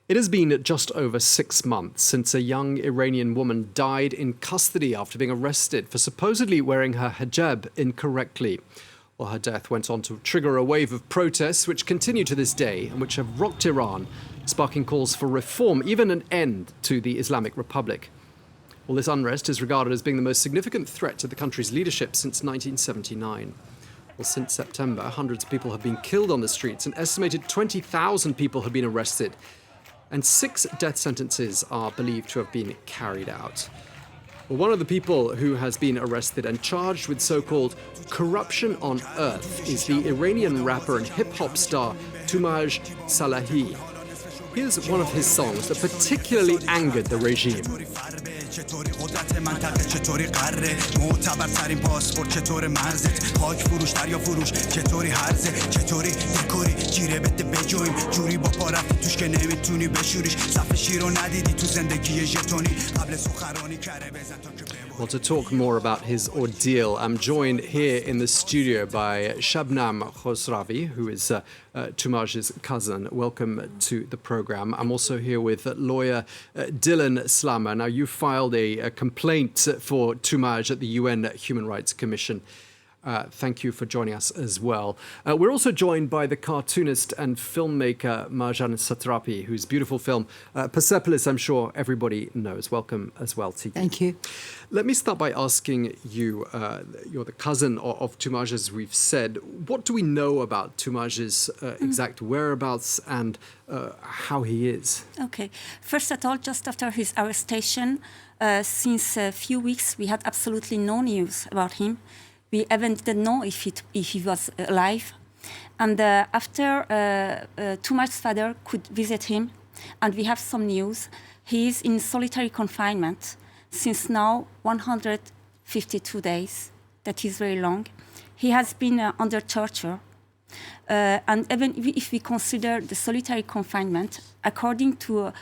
It has been just over 6 months since a young Iranian woman died in custody after being arrested for supposedly wearing her hijab incorrectly. Well, her death went on to trigger a wave of protests which continue to this day and which have rocked Iran, sparking calls for reform, even an end to the Islamic Republic. Well, this unrest is regarded as being the most significant threat to the country's leadership since 1979. Well, since September, hundreds of people have been killed on the streets. An estimated 20,000 people have been arrested, and 6 death sentences are believed to have been carried out. Well, one of the people who has been arrested and charged with so-called corruption on earth is the Iranian rapper and hip-hop star Toomaj Salehi. Here's one of his songs that particularly angered the regime. چطوری قدرت منطقه چطوری قره معتبرترین پاسپورت چطور مرزت خاک فروش دریا فروش چطوری هرزه چطوری دکوری جیره بده بجویم جوری با پا رفتی توش که نمیتونی بشوریش صف شیر رو ندیدی تو زندگی ژتونی قبل سخنرانی کره بزن تا که Well, to talk more about his ordeal, I'm joined here in the studio by Shabnam Khosravi, who is Toomaj's cousin. Welcome to the program. I'm also here with lawyer Dylan Slama. Now, you filed a complaint for Toomaj at the UN Human Rights Commission. Thank you for joining us as well. We're also joined by the cartoonist and filmmaker Marjane Satrapi, whose beautiful film Persepolis, I'm sure everybody knows. Welcome as well to you. Thank you. Let me start by asking you, you're the cousin of Toomaj, as we've said. What do we know about Toomaj's exact whereabouts and how he is? Okay. First of all, just after his arrestation, since a few weeks, we had absolutely no news about him. We even didn't know if he was alive. And after Toomaj's father could visit him, and we have some news, he is in solitary confinement since now 152 days. That is very long. He has been under torture. And even if we consider the solitary confinement, according to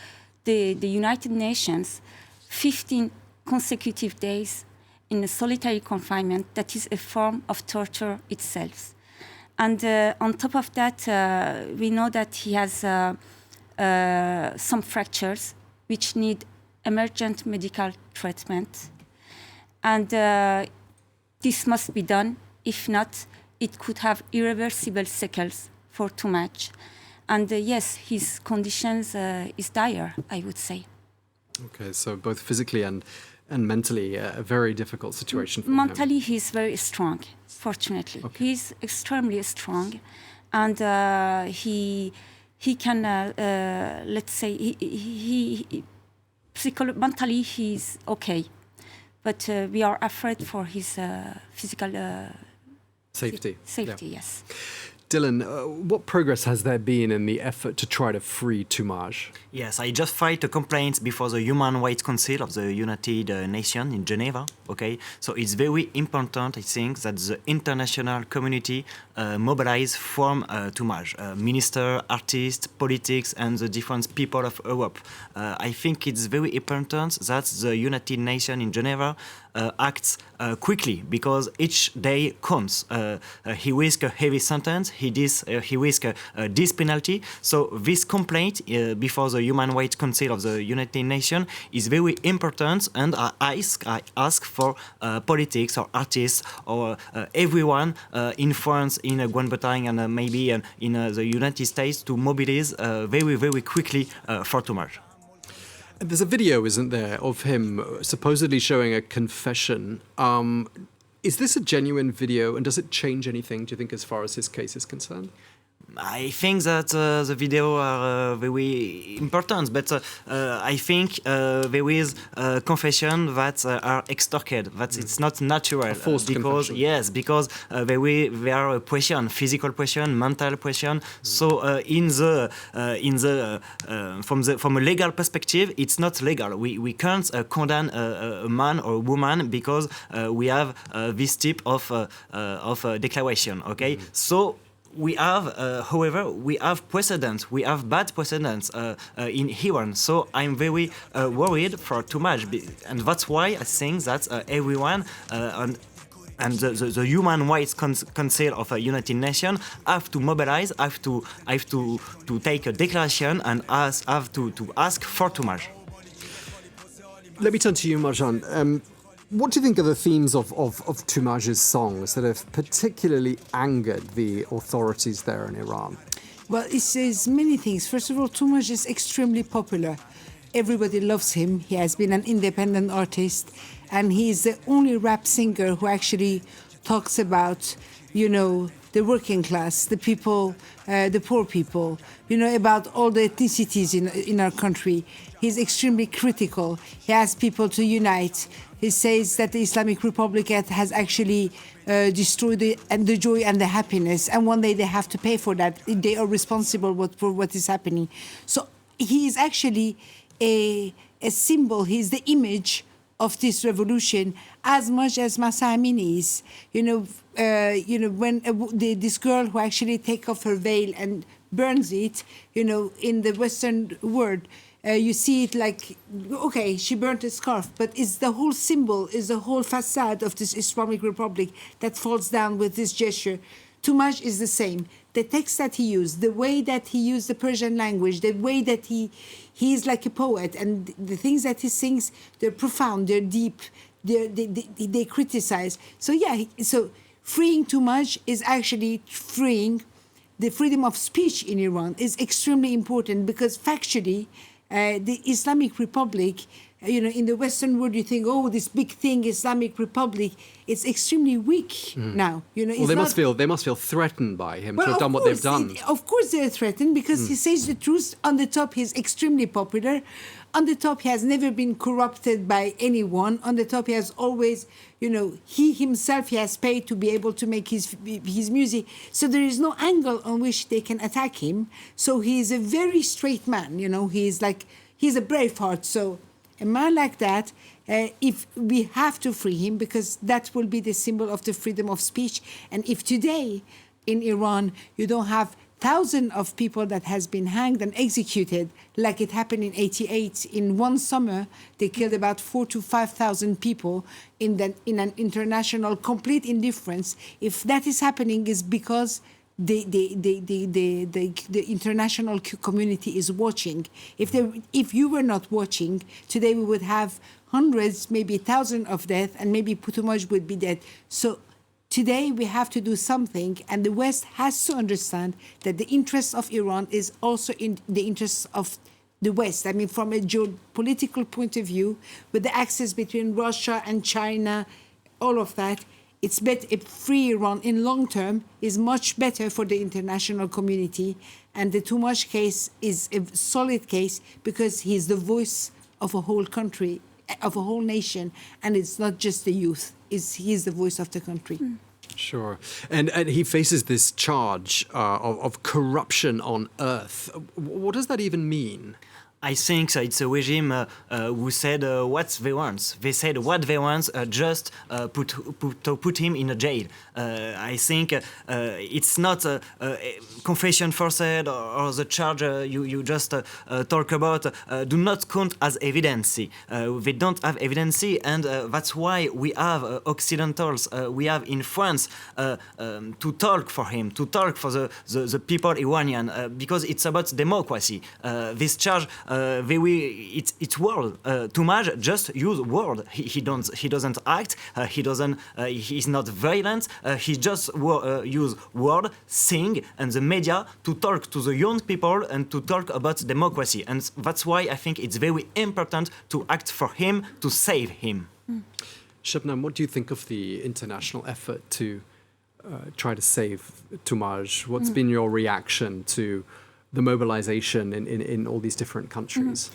the United Nations, 15 consecutive days in a solitary confinement, that is a form of torture itself. And on top of that, we know that he has some fractures which need emergent medical treatment. And this must be done. If not, it could have irreversible sequels for Toomaj. And yes, his conditions is dire, I would say. Okay, so both physically and mentally a very difficult situation for Mentally, him. he's very strong, fortunately. Okay. He's extremely strong. And he can, let's say, mentally he's okay. But we are afraid for his physical Safety. Safety, Yeah. yes. Dylan, what progress has there been in the effort to try to free Toomaj? Yes, I just filed a complaint before the Human Rights Council of the United Nations in Geneva. Okay, so it's very important, I think, that the international community mobilize from Toomaj, minister, artists, politics, and the different people of Europe. I think it's very important that the United Nations in Geneva acts quickly, because each day counts. He risks a heavy sentence. He risks this penalty. So this complaint before the Human Rights Council of the United Nations is very important, and I ask for politics or artists or everyone in France, in Great Britain, and maybe in the United States to mobilize very, very quickly for Toomaj. There's a video, isn't there, of him supposedly showing a confession. Is this a genuine video, and does it change anything, do you think, as far as his case is concerned? I think that the video are very important, but I think there is a confession that are extorted, that it's not natural. A forced because confession. Yes, because there are pressure, physical pressure, mental pressure. So from a legal perspective, it's not legal. We can't condemn a man or a woman because we have this type of declaration. Okay, so. We have, however, we have precedents. We have bad precedents in Iran. So I'm very worried for Toomaj, and that's why I think that everyone and the Human Rights Council of the United Nations have to mobilize, have to take a declaration and have to ask for Toomaj. Let me turn to you, Marjane. What do you think are the themes of Toomaj's songs that have particularly angered the authorities there in Iran? Well, it says many things. First of all, Toomaj is extremely popular. Everybody loves him. He has been an independent artist, and he is the only rap singer who actually talks about, the working class, the people, the poor people, about all the ethnicities in our country. He's extremely critical. He asks people to unite. He says that the Islamic Republic has actually destroyed the joy and the happiness, and one day they have to pay for that. They are responsible for what is happening. So he is actually a symbol. He's the image of this revolution as much as Mahsa Amini is. When this girl who actually takes off her veil and burns it, in the Western world, you see it like, okay, she burnt a scarf, but it's the whole symbol, is the whole facade of this Islamic Republic that falls down with this gesture. Toomaj is the same. The text that he used, the way that he used the Persian language, the way that he is like a poet, and the things that he sings, they're profound, they're deep, they criticize. So freeing Toomaj is actually freeing the freedom of speech in Iran is extremely important, because factually, the Islamic Republic, in the Western world, you think, oh, this big thing, Islamic Republic, it's extremely weak now. Well, they must feel threatened by him to have done what they've done. Of course, they're threatened because he says the truth. On the top, he's extremely popular. On the top, he has never been corrupted by anyone. On the top, he has always, he himself, he has paid to be able to make his music. So there is no angle on which they can attack him. So he is a very straight man. He's a brave heart. So a man like that, if we have to free him, because that will be the symbol of the freedom of speech. And if today in Iran you don't have thousands of people that has been hanged and executed, like it happened in '88, in one summer, they killed about 4,000 to 5,000 people in an international complete indifference. If that is happening, is because the international community is watching. If you were not watching, today we would have hundreds, maybe thousands of deaths, and maybe Toomaj would be dead. So today we have to do something, and the West has to understand that the interests of Iran is also in the interests of the West. I mean, from a geopolitical point of view, with the access between Russia and China, all of that, it's better. Free Iran in long term is much better for the international community. And the Toomaj case is a solid case because he's the voice of a whole country, of a whole nation, and it's not just the youth. He is the voice of the country. Sure. And he faces this charge of corruption on earth. What does that even mean? I think it's a regime who said what they want. They said what they want, just put him in a jail. I think it's not a confession forced or the charge you just talk about do not count as evidence. They don't have evidence, and that's why we have Occidentals, we have in France to talk for him, to talk for the people Iranian, because it's about democracy. This charge. It's word. Toomaj just use word. He doesn't act. He's not violent. He just use word, sing, and the media to talk to the young people and to talk about democracy. And that's why I think it's very important to act for him, to save him. Shabnam, what do you think of the international effort to try to save Toomaj? What's been your reaction to the mobilization in all these different countries?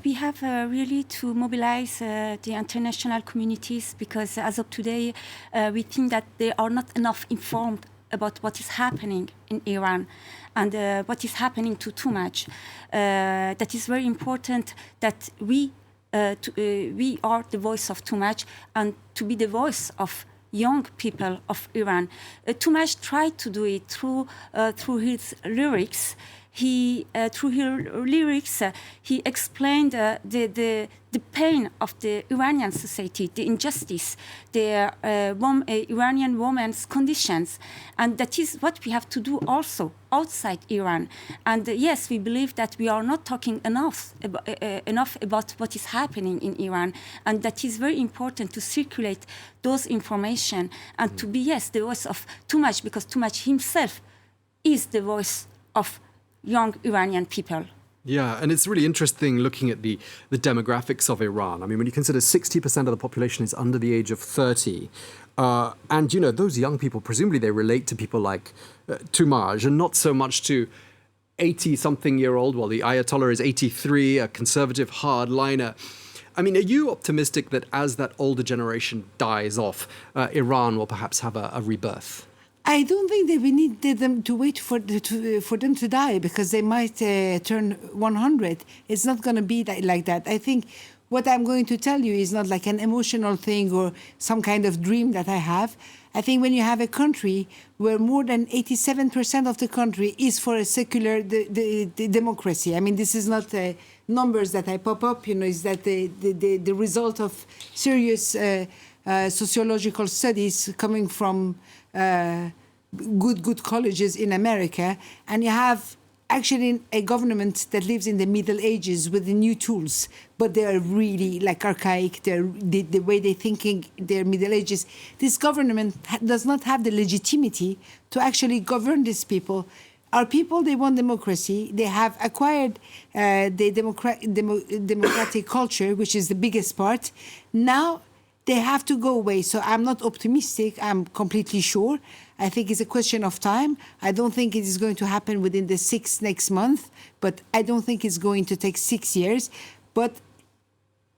We have really to mobilize the international communities, because as of today, we think that they are not enough informed about what is happening in Iran and what is happening to Toomaj. That is very important that we are the voice of Toomaj, and to be the voice of young people of Iran. Toomaj tried to do it through his lyrics. he through her lyrics, he explained the pain of the Iranian society, the injustice, the Iranian women's conditions, and that is what we have to do also outside Iran. And yes, we believe that we are not talking enough about what is happening in Iran, and that is very important to circulate those information and to be, yes, the voice of Toomaj, because Toomaj himself is the voice of young Iranian people. Yeah, and it's really interesting looking at the demographics of Iran. I mean, when you consider 60% of the population is under the age of 30, and, you know, those young people, presumably they relate to people like Toomaj and not so much to 80-something-year-old, well, the Ayatollah is 83, a conservative hardliner. I mean, are you optimistic that as that older generation dies off, Iran will perhaps have a rebirth? I don't think that we need them to wait for them to die, because they might turn 100. It's not going to be like that. I think what I'm going to tell you is not like an emotional thing or some kind of dream that I have. I think when you have a country where more than 87% of the country is for a secular democracy, I mean, this is not numbers that I pop up, you know, is that the result of serious sociological studies coming from good colleges in America, and you have actually a government that lives in the Middle Ages with the new tools, but they are really like archaic. The way they're thinking, they're Middle Ages. This government does not have the legitimacy to actually govern these people. Our people, they want democracy. They have acquired the democratic culture, which is the biggest part. Now they have to go away. So I'm not optimistic. I'm completely sure. I think it's a question of time. I don't think it is going to happen within the next month, but I don't think it's going to take 6 years. But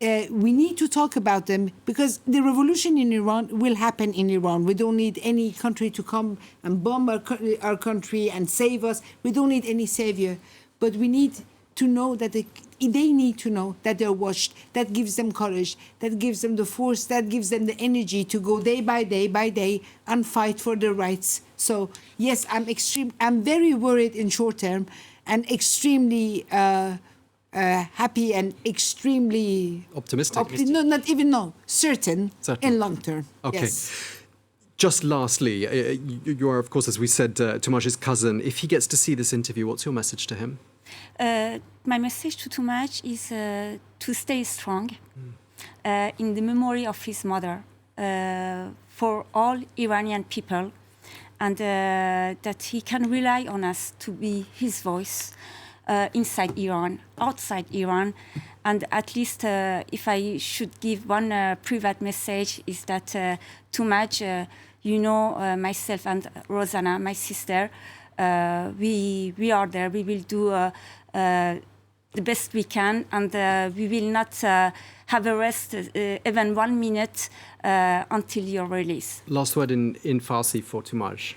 we need to talk about them, because the revolution in Iran will happen in Iran. We don't need any country to come and bomb our country and save us. We don't need any savior. But we need to know that they need to know that they're watched. That gives them courage. That gives them the force. That gives them the energy to go day by day and fight for their rights. So yes, I'm very worried in short term, and extremely happy and extremely optimistic. Certain in long term. Okay. Yes. Just lastly, you are, of course, as we said, Toomaj's cousin. If he gets to see this interview, what's your message to him? My message to Toomaj is to stay strong in the memory of his mother for all Iranian people, and that he can rely on us to be his voice inside Iran, outside Iran. And at least if I should give one private message, is that Toomaj, myself and Rosanna, my sister, we are there. We will do the best we can, and we will not have a rest even 1 minute until your release. Last word in Farsi for Toomaj.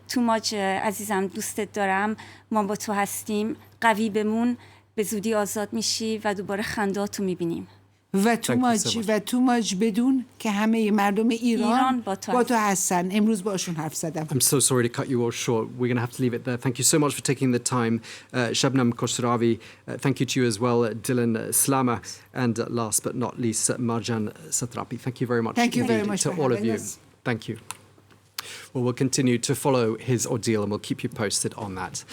توماج عزیزم دوستت دارم، ما با تو هستیم، قوی بمون، به زودی آزاد میشی و دوباره خندهاتو میبینیم. و توماج بدون که همه مردم ایران با تو هستن. امروز باشون حرف زدم. I'm so sorry to cut you all short. We're going to have to leave it there. Thank you so much for taking the time. Shabnam Khosravi, thank you to you as well. Dylan Slama, and last but not least, Marjane Satrapi. Thank you very much. Thank you very much to all of you. Thank you. Well, we'll continue to follow his ordeal, and we'll keep you posted on that.